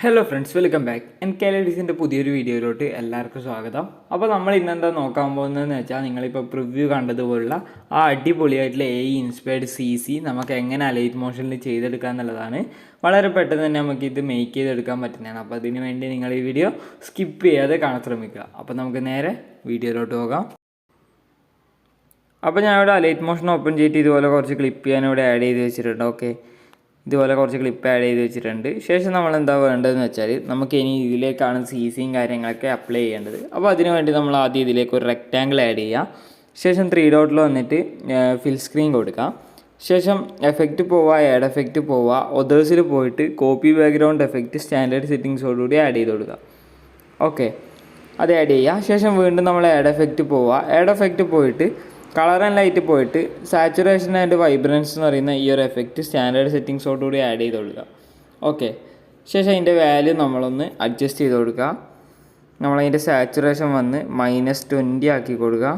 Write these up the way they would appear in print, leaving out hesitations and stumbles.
Hello friends, welcome back. NKL EDITSൻ്റെ പുതിയൊരു വീഡിയോയിലോട്ട് എല്ലാവർക്കും സ്വാഗതം. അപ്പോൾ നമ്മൾ ഇന്നെന്താ നോക്കാൻ പോകുന്നതെന്ന് വെച്ചാൽ, നിങ്ങളിപ്പോൾ പ്രിവ്യൂ കണ്ടതുപോലുള്ള ആ അടിപൊളിയായിട്ടുള്ള AI ഇൻസ്പയർഡ് CC നമുക്ക് എങ്ങനെ അലൈറ്റ് മോഷനിൽ ചെയ്തെടുക്കുക എന്നുള്ളതാണ്. വളരെ പെട്ടെന്ന് തന്നെ നമുക്ക് ഇത് മേക്ക് ചെയ്തെടുക്കാൻ പറ്റുന്നതാണ്. അപ്പോൾ അതിന് വേണ്ടി നിങ്ങൾ ഈ വീഡിയോ സ്കിപ്പ് ചെയ്യാതെ കാണാൻ ശ്രമിക്കുക. അപ്പോൾ നമുക്ക് നേരെ വീഡിയോയിലോട്ട് പോകാം. അപ്പോൾ ഞാൻ ഇവിടെ അലൈറ്റ് മോഷൻ ഓപ്പൺ ചെയ്തിട്ട് ഇതുപോലെ കുറച്ച് ക്ലിപ്പ് ഞാൻ ഇവിടെ ആഡ് ചെയ്ത് വെച്ചിട്ടുണ്ട്. ഓക്കെ, ഇതുപോലെ കുറച്ച് ക്ലിപ്പ് ആഡ് ചെയ്ത് വെച്ചിട്ടുണ്ട്. ശേഷം നമ്മൾ എന്താ വേണ്ടതെന്ന് വെച്ചാൽ, നമുക്ക് ഇനി ഇതിലേക്കാണ് CCയും കാര്യങ്ങളൊക്കെ അപ്ലൈ ചെയ്യേണ്ടത്. അപ്പോൾ അതിന് വേണ്ടി നമ്മൾ ആദ്യം ഇതിലേക്ക് ഒരു റെക്റ്റാങ്കിൾ ആഡ് ചെയ്യുക. ശേഷം 3 ഡോട്ടിൽ വന്നിട്ട് ഫിൽ സ്ക്രീൻ കൊടുക്കുക. ശേഷം എഫക്റ്റ് പോവുക, ആഡ് എഫക്റ്റ് പോവുക, ഒതേഴ്സിൽ പോയിട്ട് കോപ്പി ബാക്ക്ഗ്രൗണ്ട് എഫക്റ്റ് സ്റ്റാൻഡേർഡ് സെറ്റിങ്സോടുകൂടി ആഡ് ചെയ്ത് കൊടുക്കുക. ഓക്കെ, അത് ആഡ് ചെയ്യുക. ശേഷം വീണ്ടും നമ്മൾ ആഡ് എഫക്റ്റ് പോവുക. ആഡ് എഫക്റ്റ് പോയിട്ട് കളർ ആൻഡ് ലൈറ്റ് പോയിട്ട് സാച്ചുറേഷൻ ആൻഡ് വൈബ്രൻസ് എന്ന് പറയുന്ന ഈ ഒരു എഫക്റ്റ് സ്റ്റാൻഡേർഡ് സെറ്റിങ്സോടുകൂടി ആഡ് ചെയ്ത് കൊടുക്കുക. ഓക്കെ, ശേഷം അതിൻ്റെ വാല്യൂ നമ്മളൊന്ന് അഡ്ജസ്റ്റ് ചെയ്ത് കൊടുക്കുക. നമ്മളതിൻ്റെ സാച്ചുറേഷൻ വന്ന് -20 ആക്കി കൊടുക്കുക.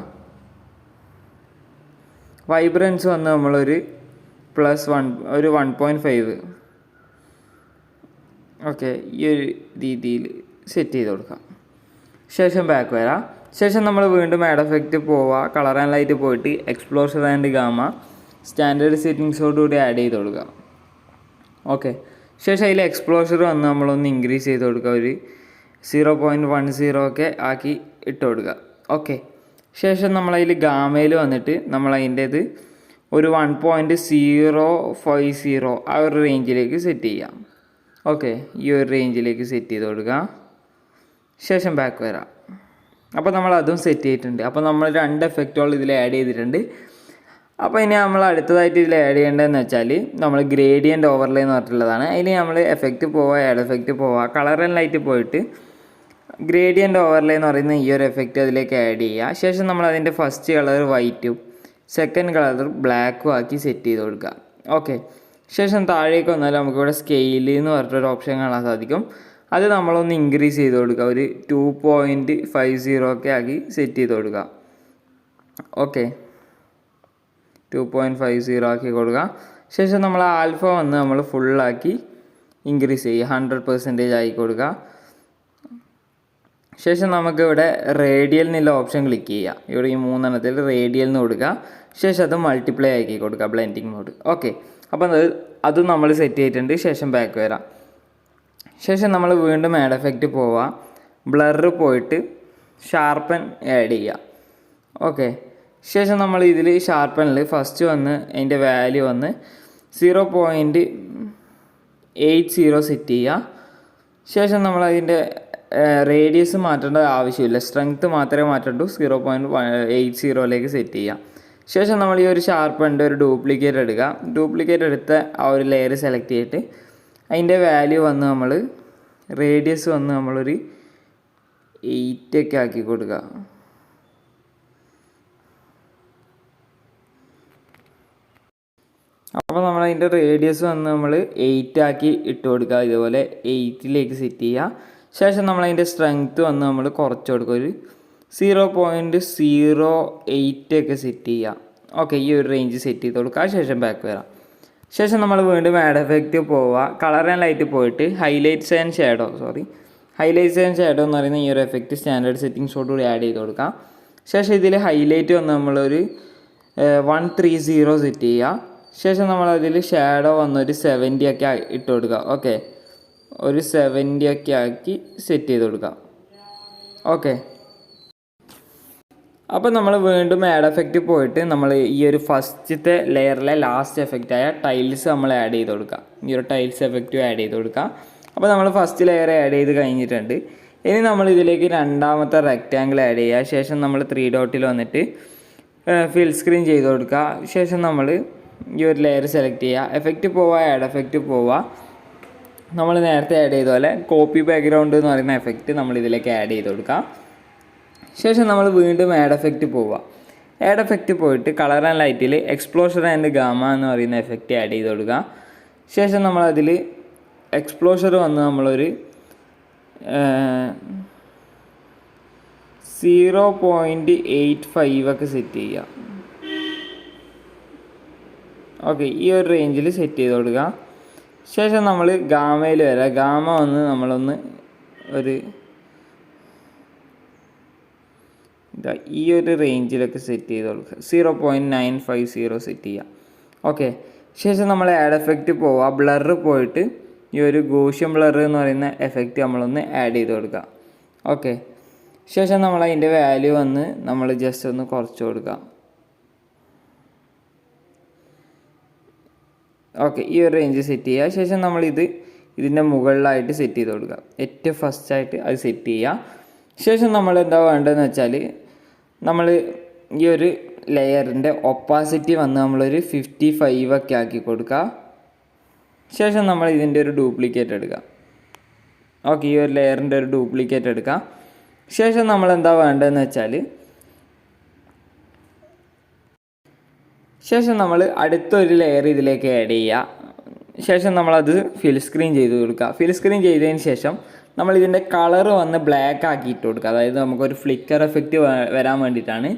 വൈബ്രൻസ് വന്ന് നമ്മളൊരു +1 1.5 ഓക്കെ, ഈ ഒരു രീതിയിൽ സെറ്റ് ചെയ്ത് കൊടുക്കുക. ശേഷം ബാക്ക് വരാം. ശേഷം നമ്മൾ വീണ്ടും ആഡ് എഫക്റ്റ് പോവുക, കളർ ആൻഡ് ലൈറ്റ് പോയിട്ട് എക്സ്പ്ലോഷർ ആൻഡ് ഗാമ സ്റ്റാൻഡേർഡ് സെറ്റിങ്സോടുകൂടി ആഡ് ചെയ്ത് കൊടുക്കുക. ഓക്കെ, ശേഷം അതിൽ എക്സ്പ്ലോഷർ വന്ന് നമ്മളൊന്ന് ഇൻക്രീസ് ചെയ്ത് കൊടുക്കുക. ഒരു 0.10 ഒക്കെ ആക്കി ഇട്ട് കൊടുക്കുക. ഓക്കെ, ശേഷം നമ്മളതിൽ ഗാമയിൽ വന്നിട്ട് നമ്മളതിൻ്റേത് ഒരു 1.050 ആ ഒരു റേഞ്ചിലേക്ക് സെറ്റ് ചെയ്യാം. ഓക്കെ, ഈ ഒരു റേഞ്ചിലേക്ക് സെറ്റ് ചെയ്ത് കൊടുക്കുക. ശേഷം ബാക്ക് വരാം. അപ്പോൾ നമ്മൾ അതും സെറ്റ് ചെയ്തിട്ടുണ്ട്. അപ്പോൾ നമ്മൾ 2 എഫക്റ്റുകൾ ഇതിൽ ആഡ് ചെയ്തിട്ടുണ്ട്. അപ്പോൾ ഇനി നമ്മൾ അടുത്തതായിട്ട് ഇതിൽ ആഡ് ചെയ്യേണ്ടതെന്ന് വെച്ചാൽ, നമ്മൾ ഗ്രേഡിയൻ്റ് ഓവർലേ എന്ന് പറഞ്ഞിട്ടുള്ളതാണ്. അതിന് നമ്മൾ എഫക്റ്റ് പോവുക, ആഡ് എഫക്റ്റ് പോവുക, കളർ ആൻഡ് ലൈറ്റ് പോയിട്ട് ഗ്രേഡിയൻ്റ് ഓവർലേ എന്ന് പറയുന്ന ഈ ഒരു എഫക്റ്റ് അതിലേക്ക് ആഡ് ചെയ്യുക. ശേഷം നമ്മൾ അതിൻ്റെ ഫസ്റ്റ് കളർ വൈറ്റും സെക്കൻഡ് കളർ ബ്ലാക്കും ആക്കി സെറ്റ് ചെയ്ത് കൊടുക്കുക. ഓക്കെ, ശേഷം താഴേക്ക് വന്നാൽ നമുക്കിവിടെ സ്കെയിൽ എന്ന് പറഞ്ഞിട്ടൊരു ഓപ്ഷൻ കാണാൻ സാധിക്കും. അത് നമ്മളൊന്ന് ഇൻക്രീസ് ചെയ്ത് കൊടുക്കുക. ഒരു 2.50 ഒക്കെ ആക്കി സെറ്റ് ചെയ്ത് കൊടുക്കുക. ഓക്കെ, 2.50 ആക്കി കൊടുക്കുക. ശേഷം നമ്മൾ ആൽഫ വന്ന് നമ്മൾ ഫുള്ളാക്കി ഇൻക്രീസ് ചെയ്യുക, 100% ആക്കി കൊടുക്കുക. ശേഷം നമുക്കിവിടെ റേഡിയൽ എന്നുള്ള ഓപ്ഷൻ ക്ലിക്ക് ചെയ്യുക. ഇവിടെ ഈ 3 റേഡിയൽ എന്ന് കൊടുക്കുക. ശേഷം അത് മൾട്ടിപ്ലൈ ആക്കി കൊടുക്കുക, ബ്ലെൻഡിങ് മോഡ്. ഓക്കെ, അപ്പം അതും നമ്മൾ സെറ്റ് ചെയ്തിട്ടുണ്ട്. ശേഷം ബാക്ക് വരാം. ശേഷം നമ്മൾ വീണ്ടും ആഡ് എഫക്റ്റ് പോവുക, ബ്ലറ് പോയിട്ട് ഷാർപ്പൻ ആഡ് ചെയ്യുക. ഓക്കെ, ശേഷം നമ്മൾ ഇതിൽ ഷാർപ്പനിൽ ഫസ്റ്റ് വന്ന് അതിൻ്റെ വാല്യൂ വന്ന് 0.80 സെറ്റ് ചെയ്യുക. ശേഷം നമ്മൾ അതിൻ്റെ റേഡിയസ് മാറ്റേണ്ട ആവശ്യമില്ല, സ്ട്രെങ്ത്ത് മാത്രമേ മാറ്റേണ്ടൂ. 0.80 സെറ്റ് ചെയ്യുക. ശേഷം നമ്മൾ ഈ ഒരു ഷാർപ്പൻ്റെ ഒരു ഡ്യൂപ്ലിക്കേറ്റ് എടുക്കുക. ഡ്യൂപ്ലിക്കേറ്റ് എടുത്ത ആ ഒരു ലെയർ സെലക്ട് ചെയ്തിട്ട് അതിൻ്റെ വാല്യൂ വന്ന് നമ്മൾ റേഡിയസ് വന്ന് നമ്മളൊരു 8 ഒക്കെ ആക്കി കൊടുക്കുക. അപ്പോൾ നമ്മളതിൻ്റെ റേഡിയസ് വന്ന് നമ്മൾ 8 ആക്കി ഇട്ട് കൊടുക്കുക. ഇതുപോലെ 8ലേക്ക് സെറ്റ് ചെയ്യുക. ശേഷം നമ്മളതിൻ്റെ സ്ട്രെങ്ത്ത് വന്ന് നമ്മൾ കുറച്ച് കൊടുക്കുക, ഒരു 0.08 ഒക്കെ സെറ്റ് ചെയ്യുക. ഓക്കെ, ഈ ഒരു റേഞ്ച് സെറ്റ് ചെയ്ത് കൊടുക്കുക. ശേഷം ബാക്ക് വരാം. ശേഷം നമ്മൾ വീണ്ടും ആഡ് എഫക്റ്റ് പോവുക, കളർ ആൻഡ് ലൈറ്റ് പോയിട്ട് ഹൈലൈറ്റ്സ് ആൻഡ് ഷാഡോ എന്ന് പറയുന്ന ഈ ഒരു എഫക്റ്റ് സ്റ്റാൻഡേർഡ് സെറ്റിങ്സോടുകൂടി ആഡ് ചെയ്ത് കൊടുക്കുക. ശേഷം ഇതിൽ ഹൈലൈറ്റ് വന്ന് നമ്മളൊരു 130 സെറ്റ് ചെയ്യുക. ശേഷം നമ്മളതിൽ ഷാഡോ വന്നൊരു 70 ഒക്കെ ഇട്ട് കൊടുക്കുക. ഓക്കെ, ഒരു 70 ഒക്കെ ആക്കി സെറ്റ് ചെയ്ത് കൊടുക്കുക. ഓക്കെ, അപ്പോൾ നമ്മൾ വീണ്ടും ആഡ് എഫക്റ്റ് പോയിട്ട് നമ്മൾ ഈ ഒരു ഫസ്റ്റത്തെ ലെയറിലെ ലാസ്റ്റ് എഫക്റ്റായ ടൈൽസ് നമ്മൾ ആഡ് ചെയ്ത് കൊടുക്കുക. ഈ ഒരു ടൈൽസ് എഫക്റ്റും ആഡ് ചെയ്ത് കൊടുക്കുക. അപ്പോൾ നമ്മൾ ഫസ്റ്റ് ലെയർ ആഡ് ചെയ്ത് കഴിഞ്ഞിട്ടുണ്ട്. ഇനി നമ്മൾ ഇതിലേക്ക് രണ്ടാമത്തെ റെക്റ്റാങ്കിൾ ആഡ് ചെയ്യുക. ശേഷം നമ്മൾ 3 ഡോട്ടിൽ വന്നിട്ട് ഫിൽ സ്ക്രീൻ ചെയ്ത് കൊടുക്കുക. ശേഷം നമ്മൾ ഈ ഒരു ലെയർ സെലക്ട് ചെയ്യുക, എഫക്റ്റ് പോവുക, ആഡ് എഫക്റ്റ് പോവുക. നമ്മൾ നേരത്തെ ആഡ് ചെയ്ത പോലെ കോപ്പി ബാക്ക്ഗ്രൗണ്ട് എന്ന് പറയുന്ന എഫക്റ്റ് നമ്മൾ ഇതിലേക്ക് ആഡ് ചെയ്ത് കൊടുക്കുക. ശേഷം നമ്മൾ വീണ്ടും ആഡ് എഫക്റ്റ് പോവുക. ആഡ് എഫക്റ്റ് പോയിട്ട് കളർ ആൻഡ് ലൈറ്റിൽ എക്സ്പ്ലോഷർ ആൻഡ് ഗാമ എന്ന് പറയുന്ന എഫക്റ്റ് ആഡ് ചെയ്ത് കൊടുക്കുക. ശേഷം നമ്മളതിൽ എക്സ്പ്ലോഷർ വന്ന് നമ്മളൊരു 0.85 ഒക്കെ സെറ്റ് ചെയ്യുക. ഓക്കെ, ഈ ഒരു റേഞ്ചിൽ സെറ്റ് ചെയ്ത് കൊടുക്കുക. ശേഷം നമ്മൾ ഗാമയിൽ വരാം. ഗാമ വന്ന് നമ്മളൊന്ന് ഒരു ഈ ഒരു റേഞ്ചിലൊക്കെ സെറ്റ് ചെയ്ത് കൊടുക്കുക. 0.950 സെറ്റ് ചെയ്യുക. ഓക്കെ. ശേഷം നമ്മൾ ആഡ് എഫക്റ്റ് പോവുക. ബ്ലറ് പോയിട്ട് ഈ ഒരു ഗോഷ്യൻ ബ്ലർ എന്ന് പറയുന്ന എഫക്റ്റ് നമ്മളൊന്ന് ആഡ് ചെയ്ത് കൊടുക്കുക. ഓക്കെ. ശേഷം നമ്മൾ അതിൻ്റെ വാല്യൂ വന്ന് നമ്മൾ ജസ്റ്റ് ഒന്ന് കുറച്ച് കൊടുക്കുക. ഓക്കെ. ഈ ഒരു റേഞ്ച് സെറ്റ് ചെയ്യുക. ശേഷം നമ്മളിത് ഇതിൻ്റെ മുകളിലായിട്ട് സെറ്റ് ചെയ്ത് കൊടുക്കുക. ഏറ്റവും ഫസ്റ്റായിട്ട് അത് സെറ്റ് ചെയ്യുക. ശേഷം നമ്മൾ എന്താ വേണ്ടതെന്ന് വെച്ചാൽ നമ്മൾ ഈ ഒരു ലെയറിൻ്റെ ഒപ്പാസിറ്റി വന്ന് നമ്മളൊരു 55 ഒക്കെ ആക്കി കൊടുക്കുക. ശേഷം നമ്മൾ ഇതിൻ്റെ ഒരു ഡ്യൂപ്ലിക്കേറ്റ് എടുക്കുക. ഓക്കെ. ഈ ഒരു ലെയറിൻ്റെ ഒരു ഡ്യൂപ്ലിക്കേറ്റ് എടുക്കുക. ശേഷം നമ്മൾ എന്താ വേണ്ടതെന്ന് വെച്ചാൽ ശേഷം നമ്മൾ അടുത്തൊരു ലെയർ ഇതിലേക്ക് ആഡ് ചെയ്യുക. ശേഷം നമ്മളത് ഫിൽ സ്ക്രീൻ ചെയ്ത് കൊടുക്കുക. ഫിൽ സ്ക്രീൻ ചെയ്തതിന് ശേഷം നമ്മൾ ഇതിൻ്റെ കളർ വന്ന് ബ്ലാക്ക് ആക്കിയിട്ട് കൊടുക്കുക. അതായത് നമുക്കൊരു ഫ്ലിക്കർ എഫക്റ്റ് വരാൻ വേണ്ടിയിട്ടാണ്.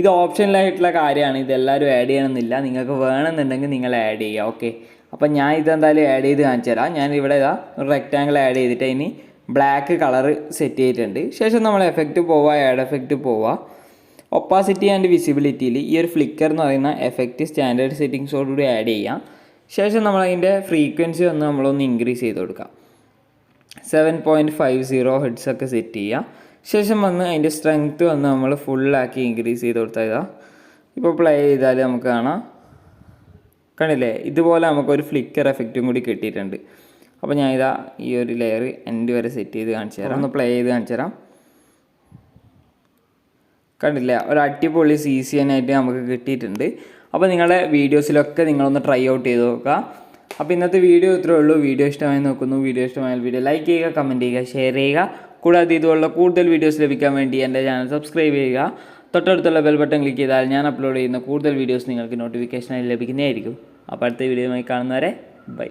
ഇത് ഓപ്ഷനിലായിട്ടുള്ള കാര്യമാണ്. ഇതെല്ലാവരും ആഡ് ചെയ്യണമെന്നില്ല. നിങ്ങൾക്ക് വേണമെന്നുണ്ടെങ്കിൽ നിങ്ങൾ ആഡ് ചെയ്യുക. ഓക്കെ. അപ്പം ഞാൻ ഇതെന്തായാലും ആഡ് ചെയ്ത് കാണിച്ചു തരാം. ഞാൻ ഇവിടെ ഒരു റെക്റ്റാങ്കിൾ ആഡ് ചെയ്തിട്ട് അതിന് ബ്ലാക്ക് കളർ സെറ്റ് ചെയ്തിട്ടുണ്ട്. ശേഷം നമ്മൾ എഫക്റ്റ് പോവുക, ആഡ് എഫക്റ്റ് പോവുക. ഒപ്പാസിറ്റി ആൻഡ് വിസിബിലിറ്റിയിൽ ഈ ഒരു ഫ്ലിക്കർ എന്ന് പറയുന്ന എഫക്റ്റ് സ്റ്റാൻഡേർഡ് സെറ്റിങ്സോടുകൂടി ആഡ് ചെയ്യാം. ശേഷം നമ്മളതിൻ്റെ ഫ്രീക്വൻസി വന്ന് നമ്മളൊന്ന് ഇൻക്രീസ് ചെയ്ത് കൊടുക്കാം. 7.50 ഹെഡ്സ് ഒക്കെ സെറ്റ് ചെയ്യുക. ശേഷം വന്ന് അതിൻ്റെ സ്ട്രെങ്ത്ത് വന്ന് നമ്മൾ ഫുള്ളാക്കി ഇൻക്രീസ് ചെയ്ത് കൊടുത്താൽ ഇതാ ഇപ്പോൾ പ്ലേ ചെയ്താൽ നമുക്ക് കാണാം. കണ്ടില്ലേ? ഇതുപോലെ നമുക്കൊരു ഫ്ലിക്കർ എഫക്റ്റും കൂടി കിട്ടിയിട്ടുണ്ട്. അപ്പോൾ ഞാൻ ഇതാ ഈ ഒരു ലെയർ എൻഡ് വരെ സെറ്റ് ചെയ്ത് കാണിച്ചു തരാം. ഒന്ന് പ്ലേ ചെയ്ത് കാണിച്ചു തരാം. കണ്ടില്ലേ? ഒരു അടിപൊളി CCN ആയിട്ട് നമുക്ക് കിട്ടിയിട്ടുണ്ട്. അപ്പോൾ നിങ്ങളുടെ വീഡിയോസിലൊക്കെ നിങ്ങളൊന്ന് ട്രൈ ഔട്ട് ചെയ്ത് നോക്കുക. അപ്പോൾ ഇന്നത്തെ വീഡിയോ ഇത്രയേ ഉള്ളൂ. വീഡിയോ ഇഷ്ടമായി നോക്കുന്നു. വീഡിയോ ഇഷ്ടമായാൽ വീഡിയോ ലൈക്ക് ചെയ്യുക, കമൻറ്റ് ചെയ്യുക, ഷെയർ ചെയ്യുക. കൂടാതെ ഇതുപോലുള്ള കൂടുതൽ വീഡിയോസ് ലഭിക്കാൻ വേണ്ടി എൻ്റെ ചാനൽ സബ്സ്ക്രൈബ് ചെയ്യുക. തൊട്ടടുത്തുള്ള ബെൽ ബട്ടൺ ക്ലിക്ക് ചെയ്താൽ ഞാൻ അപ്ലോഡ് ചെയ്യുന്ന കൂടുതൽ വീഡിയോസ് നിങ്ങൾക്ക് നോട്ടിഫിക്കേഷനായി ലഭിക്കുന്നതായിരിക്കും. അപ്പോൾ അടുത്ത വീഡിയോയുമായി കാണുന്നവരെ ബൈ.